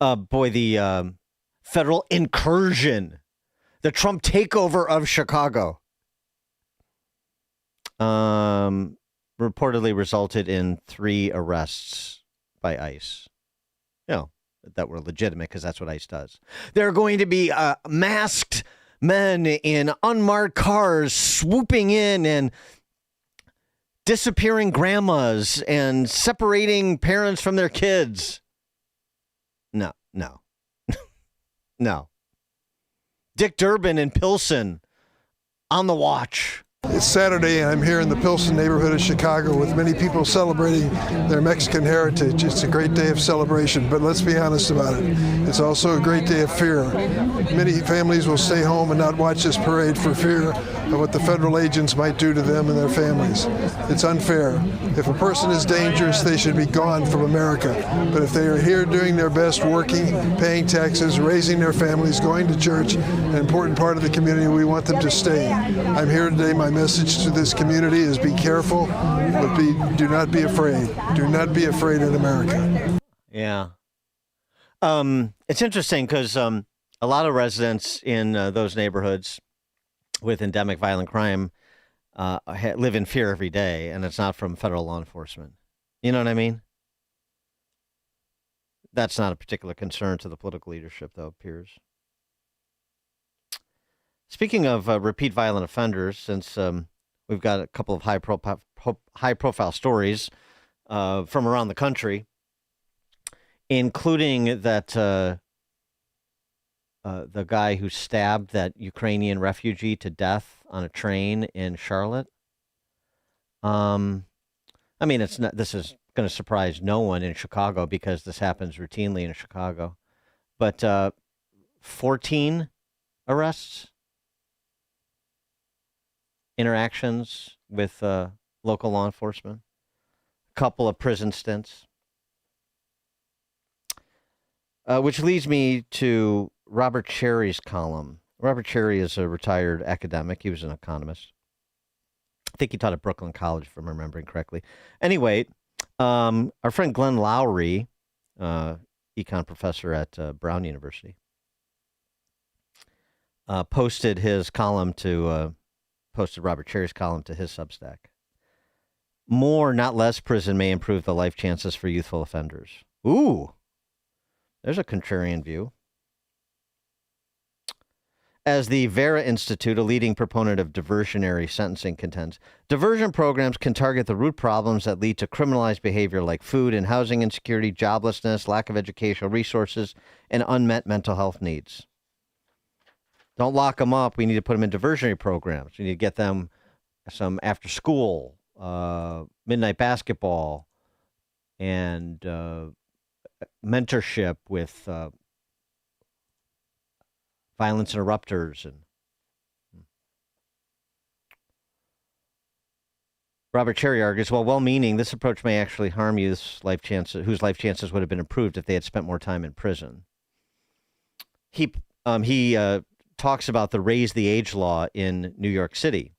The federal incursion, the Trump takeover of Chicago, reportedly resulted in 3 arrests by ICE. That were legitimate because that's what ICE does. There are going to be masked men in unmarked cars swooping in and disappearing grandmas and separating parents from their kids. No. No. Dick Durbin and Pilsen on the watch. It's Saturday, and I'm here in the Pilsen neighborhood of Chicago with many people celebrating their Mexican heritage. It's a great day of celebration, but let's be honest about it. It's also a great day of fear. Many families will stay home and not watch this parade for fear of what the federal agents might do to them and their families. It's unfair. If a person is dangerous, they should be gone from America. But if they are here doing their best, working, paying taxes, raising their families, going to church, an important part of the community, we want them to stay. I'm here today. My message to this community is be careful, but do not be afraid. Do not be afraid in America. Yeah. It's interesting because a lot of residents in those neighborhoods with endemic violent crime live in fear every day, and it's not from federal law enforcement. You know what I mean? That's not a particular concern to the political leadership, though, it appears. Speaking of repeat violent offenders, since we've got a couple of high-profile stories from around the country, including that the guy who stabbed that Ukrainian refugee to death on a train in Charlotte. I mean, this is going to surprise no one in Chicago because this happens routinely in Chicago. But 14 arrests. Interactions with local law enforcement, a couple of prison stints, which leads me to Robert Cherry's column. Robert Cherry is a retired academic. He was an economist. I think he taught at Brooklyn College, if I'm remembering correctly. Anyway, our friend Glenn Lowry, econ professor at Brown University, posted Robert Cherry's column to his Substack. More, not less prison may improve the life chances for youthful offenders. Ooh, there's a contrarian view. As the Vera Institute, a leading proponent of diversionary sentencing, contends, diversion programs can target the root problems that lead to criminalized behavior like food and housing insecurity, joblessness, lack of educational resources, and unmet mental health needs. Don't lock them up. We need to put them in diversionary programs. We need to get them some after school, midnight basketball, and mentorship with violence interrupters. And Robert Cherry argues, well-meaning, this approach may actually harm youths' whose life chances would have been improved if they had spent more time in prison. He talks about the Raise the Age law in New York City.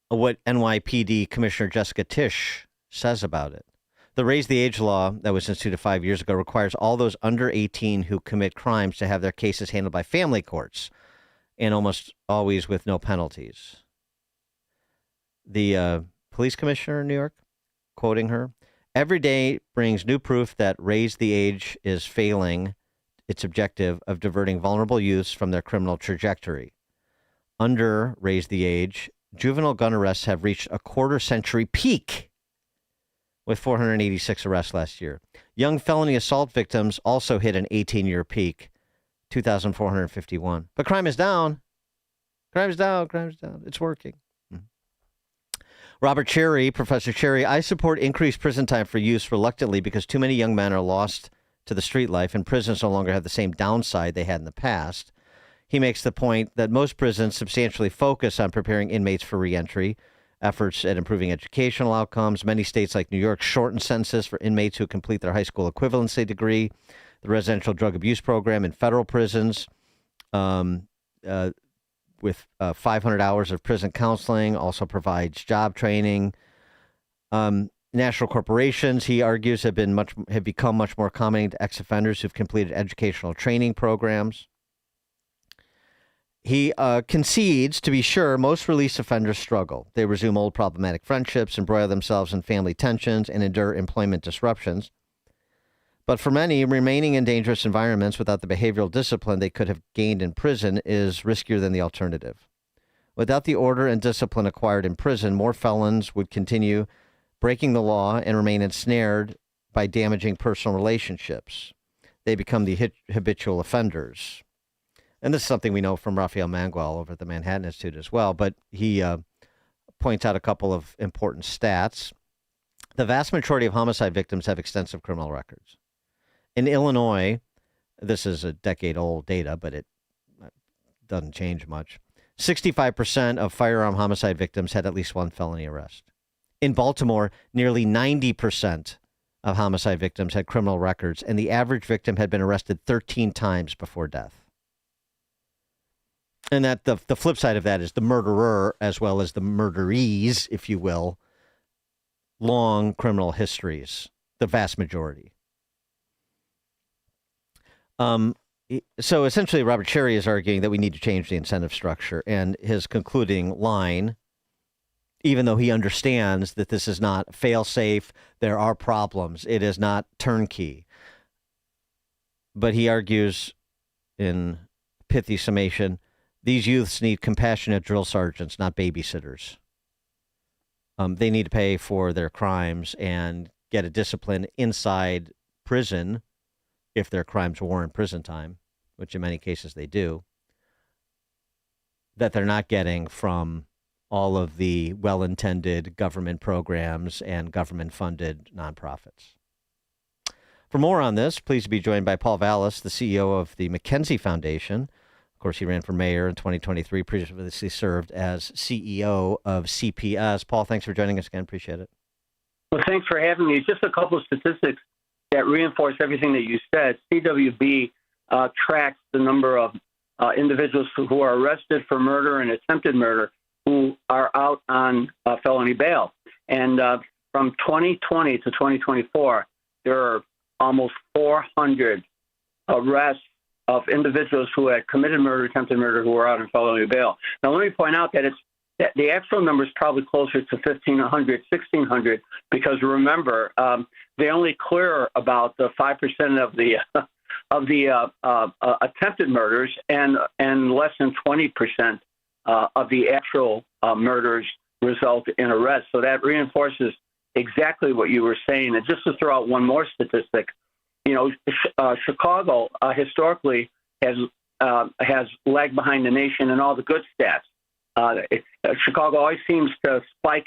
What NYPD Commissioner Jessica Tisch says about it. The Raise the Age law that was instituted 5 years ago requires all those under 18 who commit crimes to have their cases handled by family courts, and almost always with no penalties. The police commissioner in New York, quoting her, every day brings new proof that Raise the Age is failing its objective of diverting vulnerable youths from their criminal trajectory. Under Raise the Age, juvenile gun arrests have reached a quarter-century peak, with 486 arrests last year. Young felony assault victims also hit an 18-year peak, 2,451. But crime is down. Crime is down. It's working. Robert Cherry, Professor Cherry, I support increased prison time for youths reluctantly because too many young men are lost to the street life, and prisons no longer have the same downside they had in the past. He makes the point that most prisons substantially focus on preparing inmates for reentry, efforts at improving educational outcomes. Many states like New York shorten sentences for inmates who complete their high school equivalency degree. The residential drug abuse program in federal prisons with 500 hours of prison counseling also provides job training. National corporations, he argues, have become much more accommodating to ex-offenders who've completed educational training programs. He concedes, to be sure, most release offenders struggle. They resume old problematic friendships, embroil themselves in family tensions, and endure employment disruptions. But for many, remaining in dangerous environments without the behavioral discipline they could have gained in prison is riskier than the alternative. Without the order and discipline acquired in prison, more felons would continue breaking the law and remain ensnared by damaging personal relationships. They become the habitual offenders. And this is something we know from Rafael Mangual over at the Manhattan Institute as well, but he points out a couple of important stats. The vast majority of homicide victims have extensive criminal records. In Illinois, this is a decade-old data, but it doesn't change much. 65% of firearm homicide victims had at least one felony arrest. In Baltimore, nearly 90% of homicide victims had criminal records, and the average victim had been arrested 13 times before death. And that the flip side of that is the murderer, as well as the murderees, if you will, long criminal histories, the vast majority. So essentially, Robert Cherry is arguing that we need to change the incentive structure, and his concluding line, even though he understands that this is not fail-safe, there are problems, it is not turnkey. But he argues in pithy summation, these youths need compassionate drill sergeants, not babysitters. They need to pay for their crimes and get a discipline inside prison if their crimes warrant prison time, which in many cases they do, that they're not getting from all of the well-intended government programs and government-funded nonprofits. For more on this, please be joined by Paul Vallas, the CEO of the McKenzie Foundation. Of course, he ran for mayor in 2023, previously served as CEO of CPS. Paul, thanks for joining us again. Appreciate it. Well, thanks for having me. Just a couple of statistics that reinforce everything that you said. CWB tracks the number of individuals who are arrested for murder and attempted murder who are out on felony bail. And from 2020 to 2024, there are almost 400 arrests of individuals who had committed murder, attempted murder, who were out on felony bail. Now, let me point out that the actual number is probably closer to 1,500, 1,600, because remember, they only clear about 5% of the attempted murders, and less than 20% of the actual murders result in arrest. So that reinforces exactly what you were saying. And just to throw out one more statistic, you know, Chicago historically has lagged behind the nation in all the good stats. Chicago always seems to spike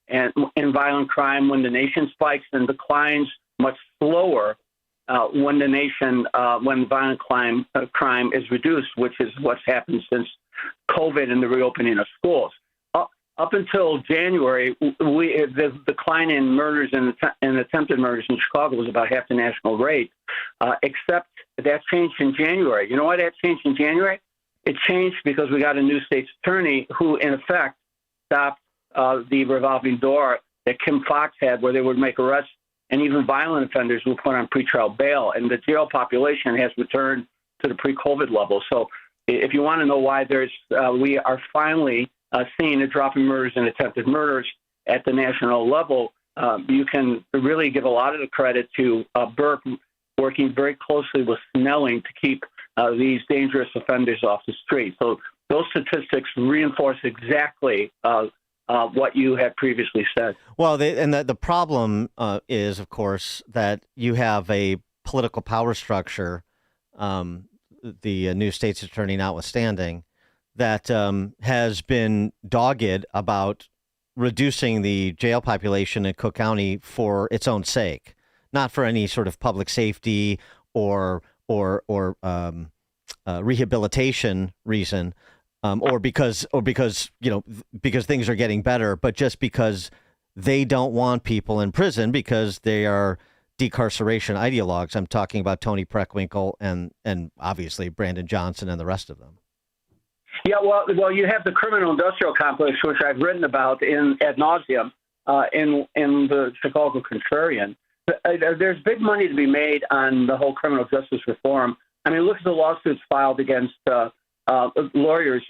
in violent crime when the nation spikes, and declines much slower when violent crime is reduced, which is what's happened since COVID and the reopening of schools. Up until January, the decline in murders and attempted murders in Chicago was about half the national rate, except that changed in January. You know why that changed in January? It changed because we got a new state's attorney who, in effect, stopped the revolving door that Kim Foxx had, where they would make arrests and even violent offenders were put on pretrial bail. And the jail population has returned to the pre-COVID level. So if you want to know why we are finally seeing a drop in murders and attempted murders at the national level, you can really give a lot of the credit to Burke working very closely with Snelling to keep these dangerous offenders off the street. So those statistics reinforce exactly what you had previously said. Well, the problem is, of course, that you have a political power structure, the new state's attorney notwithstanding, that has been dogged about reducing the jail population in Cook County for its own sake, not for any sort of public safety or rehabilitation reason, or because things are getting better, but just because they don't want people in prison because they are decarceration ideologues. I'm talking about Tony Preckwinkle and obviously Brandon Johnson and the rest of them. Yeah, well, you have the criminal industrial complex, which I've written about ad nauseum. in the Chicago Contrarian. There's big money to be made on the whole criminal justice reform. I mean, look at the lawsuits filed against lawyers.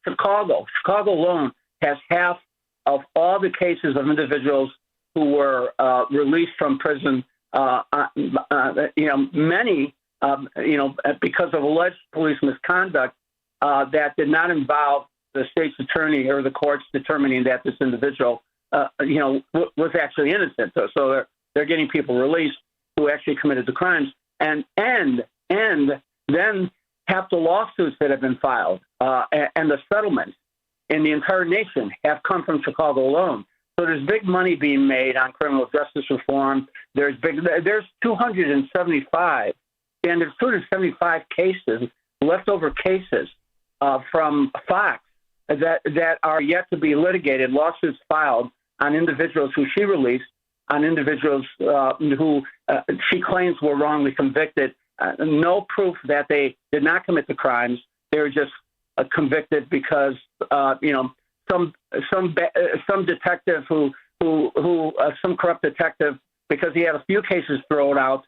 Chicago alone has half of all the cases of individuals who were released from prison. Many, because of alleged police misconduct that did not involve the state's attorney or the courts determining that this individual, was actually innocent. So they're getting people released who actually committed the crimes, and then half the lawsuits that have been filed and the settlements in the entire nation have come from Chicago alone. So there's big money being made on criminal justice reform. There's 275, and there's 275 cases, leftover cases from Fox that are yet to be litigated, lawsuits filed on individuals who she released, on individuals who she claims were wrongly convicted. No proof that they did not commit the crimes. They were just convicted because some detective some corrupt detective, because he had a few cases thrown out,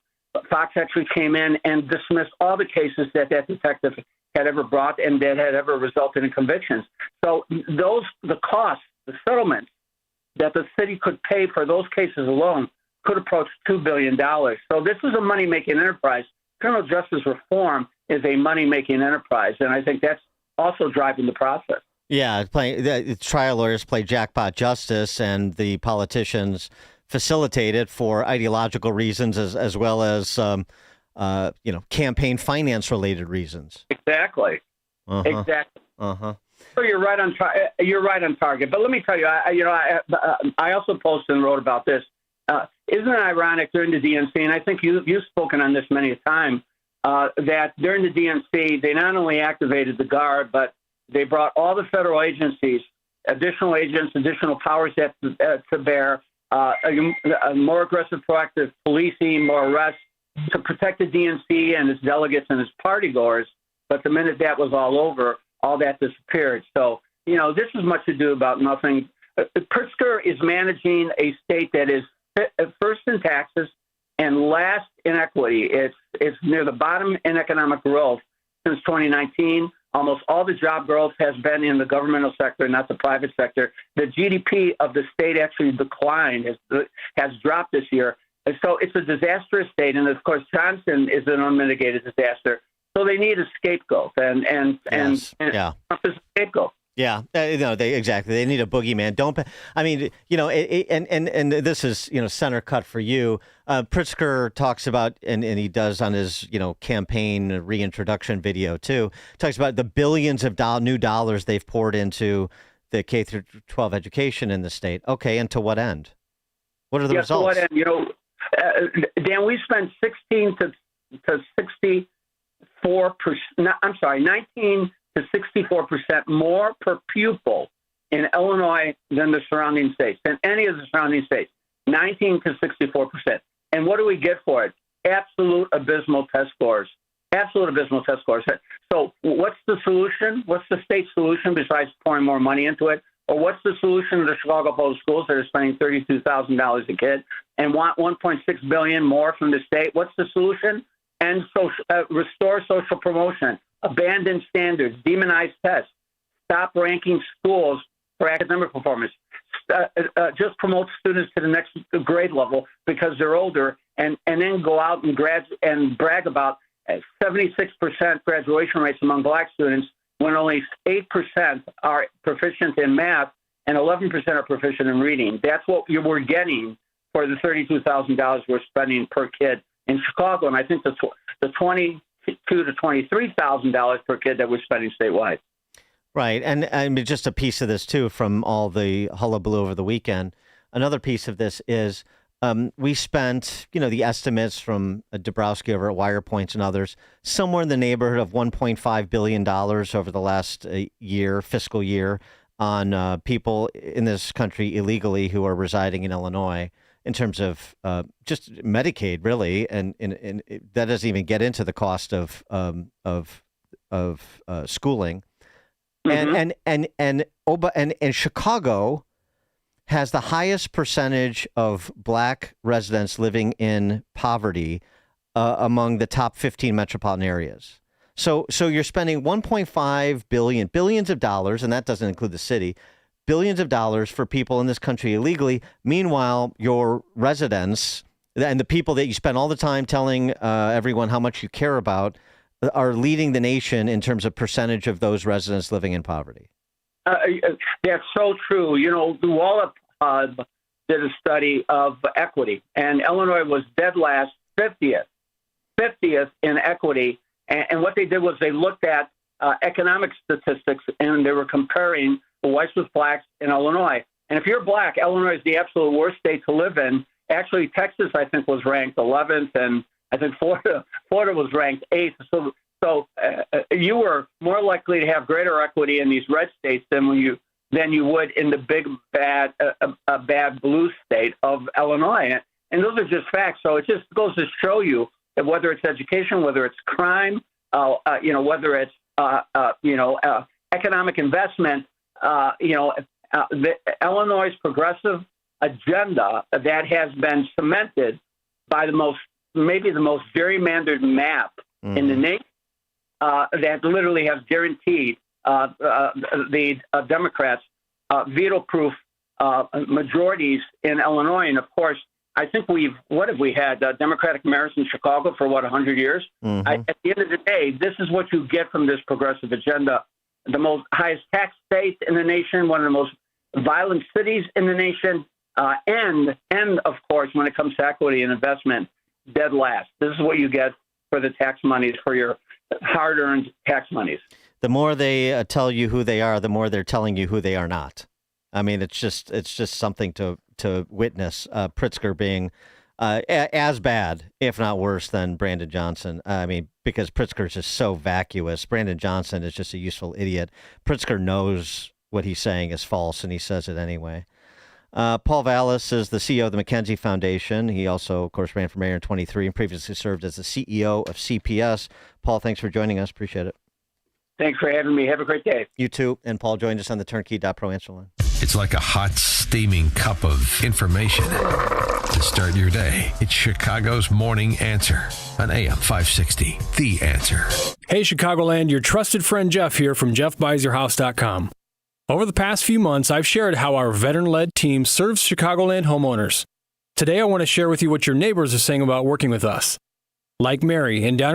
Fox actually came in and dismissed all the cases that detective had ever brought and that had ever resulted in convictions. So the costs, the settlements that the city could pay for those cases alone could approach $2 billion. So this is a money-making enterprise. Criminal justice reform is a money-making enterprise, and I think that's also driving the process. Yeah, the trial lawyers play jackpot justice, and the politicians facilitate it for ideological reasons as well as campaign finance related reasons. Exactly. Exactly. So you're right on target. But let me tell you, I also posted and wrote about this. Isn't it ironic during the DNC, and I think you've spoken on this many a time, that during the DNC they not only activated the Guard, but they brought all the federal agencies, additional agents, additional powers to bear, more aggressive, proactive policing, more arrests to protect the DNC and its delegates and its party goers. But the minute that was all over, all that disappeared. So, this is much ado about nothing. Pritzker is managing a state that is first in taxes and last in equity. It's near the bottom in economic growth since 2019. Almost all the job growth has been in the governmental sector, not the private sector. The GDP of the state actually declined, has dropped this year. And so it's a disastrous state. And of course, Johnson is an unmitigated disaster. So they need a scapegoat, and Trump is a scapegoat. Yeah, they need a boogeyman. And this is, center cut for you. Pritzker talks about, and he does on his, campaign reintroduction video too, talks about the billions of new dollars they've poured into the K through 12 education in the state. Okay, and to what end? What are the results? To what end? Dan, we spent 16 to 64%. 19 to 64% more per pupil in Illinois than the surrounding states, than any of the surrounding states. 19 to 64%. And what do we get for it? Absolute abysmal test scores. Absolute abysmal test scores. So what's the solution? What's the state solution besides pouring more money into it? Or what's the solution to the Chicago Public Schools that are spending $32,000 a kid and want $1.6 billion more from the state? What's the solution? And restore social promotion, abandon standards, demonize tests, stop ranking schools for academic performance, just promote students to the next grade level because they're older, and then go out and brag about 76% graduation rates among black students when only 8% are proficient in math and 11% are proficient in reading. That's what we're getting for the $32,000 we're spending per kid in Chicago, and I think the $22,000 to $23,000 per kid that we're spending statewide. Right, and I mean, just a piece of this too from all the hullabaloo over the weekend. Another piece of this is we spent, the estimates from Dabrowski over at WirePoints and others, somewhere in the neighborhood of $1.5 billion over the last fiscal year, on people in this country illegally who are residing in Illinois. In terms of just Medicaid, really, and that doesn't even get into the cost of schooling, mm-hmm. and Chicago has the highest percentage of black residents living in poverty among the top 15 metropolitan areas. So you're spending 1.5 billions of dollars, and that doesn't include the city, billions of dollars for people in this country illegally. Meanwhile, your residents and the people that you spend all the time telling everyone how much you care about are leading the nation in terms of percentage of those residents living in poverty. That's so true. You know, the Vallas did a study of equity, and Illinois was dead last, 50th in equity. And what they did was they looked at economic statistics, and they were comparing the whites with blacks in Illinois. And if you're black, Illinois is the absolute worst state to live in. Actually, Texas, I think, was ranked 11th, and I think Florida was ranked 8th. So you were more likely to have greater equity in these red states than you would in the big bad blue state of Illinois. And those are just facts. So it just goes to show you that whether it's education, whether it's crime, whether it's economic investment, the Illinois' progressive agenda that has been cemented by maybe the most gerrymandered map in the nation, that literally has guaranteed the Democrats veto-proof majorities in Illinois. And of course, I think we had Democratic mayors in Chicago for 100 years. Mm-hmm. At the end of the day, this is what you get from this progressive agenda. The most highest tax state in the nation, one of the most violent cities in the nation, and of course, when it comes to equity and investment, dead last. This is what you get for the tax monies, for your hard-earned tax monies. The more they tell you who they are, the more they're telling you who they are not. I mean, it's just something to witness. Pritzker being as bad, if not worse, than Brandon Johnson. I mean, because Pritzker is just so vacuous. Brandon Johnson is just a useful idiot. Pritzker knows what he's saying is false, and he says it anyway. Paul Vallas is the CEO of the McKenzie Foundation. He also, of course, ran for mayor in 23 and previously served as the CEO of CPS. Paul, thanks for joining us. Appreciate it. Thanks for having me. Have a great day. You too. And Paul joined us on the Turnkey.pro answer line. It's like a hot, steaming cup of information to start your day. It's Chicago's Morning Answer on AM 560. The Answer. Hey, Chicagoland, your trusted friend Jeff here from JeffBuysYourHouse.com. Over the past few months, I've shared how our veteran-led team serves Chicagoland homeowners. Today, I want to share with you what your neighbors are saying about working with us. Like Mary in Downers